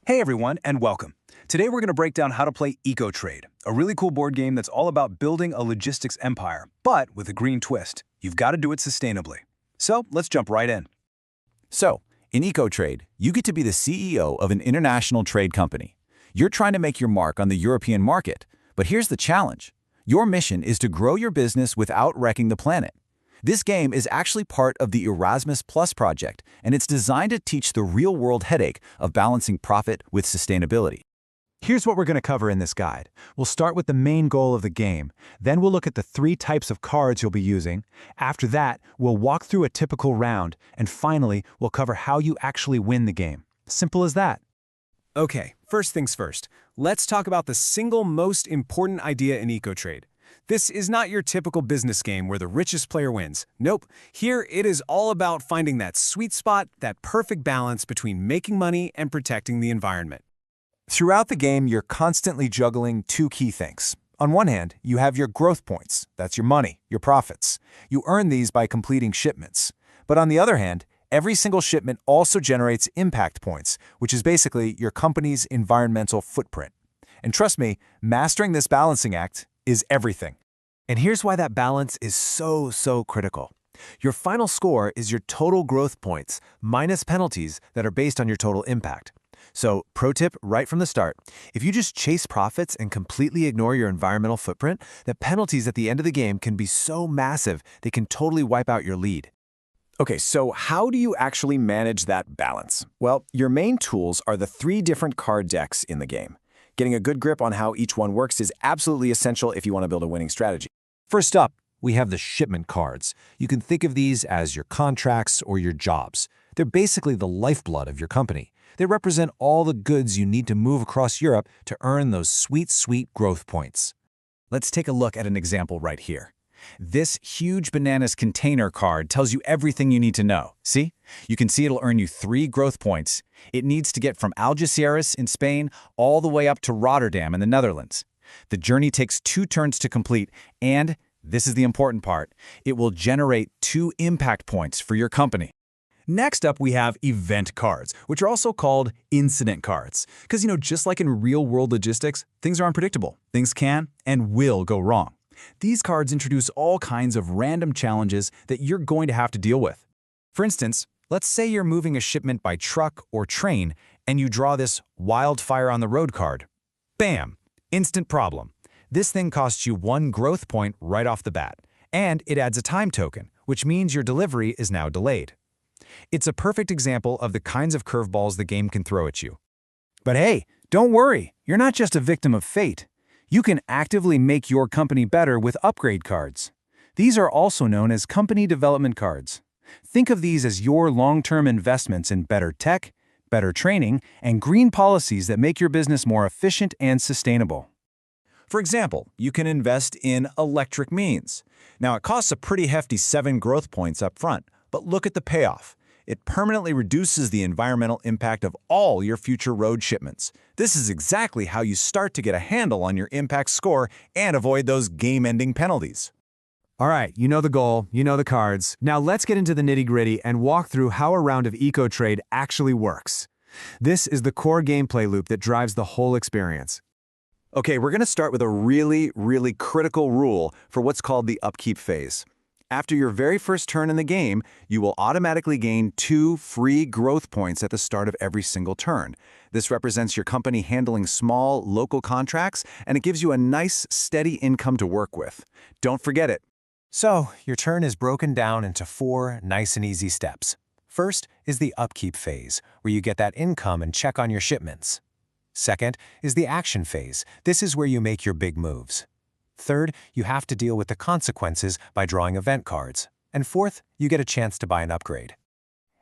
Hey everyone, and welcome. Today we're going to break down how to play EcoTrade, a really cool board game that's all about building a logistics empire, but with a green twist. You've got to do it sustainably. So let's jump right in. So, in EcoTrade, you get to be the CEO of an international trade company. You're trying to make your mark on the European market, but here's the challenge. Your mission is to grow your business without wrecking the planet. This game is actually part of the Erasmus Plus project, and it's designed to teach the real-world headache of balancing profit with sustainability. Here's what we're going to cover in this guide. We'll start with the main goal of the game. Then we'll look at the 3 types of cards you'll be using. After that, we'll walk through a typical round. And finally, we'll cover how you actually win the game. Simple as that. Okay, first things first. Let's talk about the single most important idea in EcoTrade. This is not your typical business game where the richest player wins. Nope. Here, it is all about finding that sweet spot, that perfect balance between making money and protecting the environment. Throughout the game, you're constantly juggling 2 key things. On one hand, you have your growth points. That's your money, your profits. You earn these by completing shipments. But on the other hand, every single shipment also generates impact points, which is basically your company's environmental footprint. And trust me, mastering this balancing act is everything. And here's why that balance is so critical. Your final score is your total growth points minus penalties that are based on your total impact. So, pro tip right from the start, if you just chase profits and completely ignore your environmental footprint, the penalties at the end of the game can be so massive they can totally wipe out your lead. Okay, so how do you actually manage that balance? Well, your main tools are the 3 different card decks in the game. Getting a good grip on how each one works is absolutely essential if you want to build a winning strategy. First up, we have the shipment cards. You can think of these as your contracts or your jobs. They're basically the lifeblood of your company. They represent all the goods you need to move across Europe to earn those sweet growth points. Let's take a look at an example right here. This huge bananas container card tells you everything you need to know. See? You can see it'll earn you 3 growth points. It needs to get from Algeciras in Spain all the way up to Rotterdam in the Netherlands. The journey takes 2 turns to complete, and, this is the important part, it will generate 2 impact points for your company. Next up, we have event cards, which are also called incident cards. Because, just like in real-world logistics, things are unpredictable. Things can and will go wrong. These cards introduce all kinds of random challenges that you're going to have to deal with. For instance, let's say you're moving a shipment by truck or train, and you draw this wildfire on the road card. Bam! Instant problem. This thing costs you 1 growth point right off the bat, and it adds a time token, which means your delivery is now delayed. It's a perfect example of the kinds of curveballs the game can throw at you. But hey, don't worry, you're not just a victim of fate. You can actively make your company better with upgrade cards. These are also known as company development cards. Think of these as your long-term investments in better tech, better training, and green policies that make your business more efficient and sustainable. For example, you can invest in electric means. Now, it costs a pretty hefty 7 growth points up front, but look at the payoff. It permanently reduces the environmental impact of all your future road shipments. This is exactly how you start to get a handle on your impact score and avoid those game-ending penalties. All right, you know the goal, you know the cards. Now let's get into the nitty-gritty and walk through how a round of EcoTrade actually works. This is the core gameplay loop that drives the whole experience. Okay, we're going to start with a really critical rule for what's called the upkeep phase. After your very first turn in the game, you will automatically gain 2 free growth points at the start of every single turn. This represents your company handling small, local contracts, and it gives you a nice, steady income to work with. Don't forget it. So, your turn is broken down into 4 nice and easy steps. First is the upkeep phase, where you get that income and check on your shipments. Second is the action phase. This is where you make your big moves. Third, you have to deal with the consequences by drawing event cards. And fourth, you get a chance to buy an upgrade.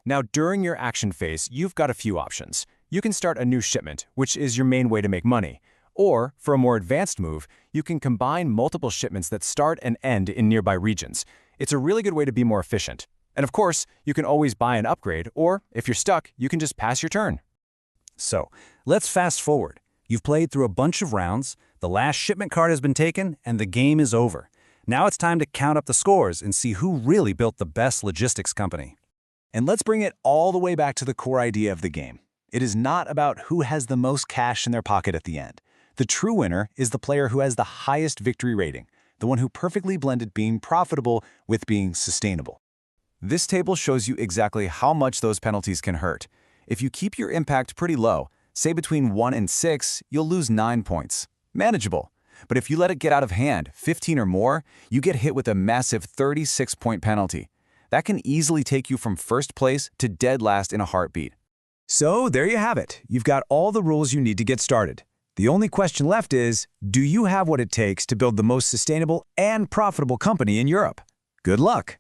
Now, during your action phase, you've got a few options. You can start a new shipment, which is your main way to make money. Or, for a more advanced move, you can combine multiple shipments that start and end in nearby regions. It's a really good way to be more efficient. And of course, you can always buy an upgrade, or if you're stuck, you can just pass your turn. So, let's fast forward. You've played through a bunch of rounds, the last shipment card has been taken, and the game is over. Now it's time to count up the scores and see who really built the best logistics company. And let's bring it all the way back to the core idea of the game. It is not about who has the most cash in their pocket at the end. The true winner is the player who has the highest victory rating, the one who perfectly blended being profitable with being sustainable. This table shows you exactly how much those penalties can hurt. If you keep your impact pretty low, say between 1 and 6, you'll lose 9 points. Manageable. But if you let it get out of hand, 15 or more, you get hit with a massive 36-point penalty. That can easily take you from first place to dead last in a heartbeat. So there you have it. You've got all the rules you need to get started. The only question left is, do you have what it takes to build the most sustainable and profitable company in Europe? Good luck!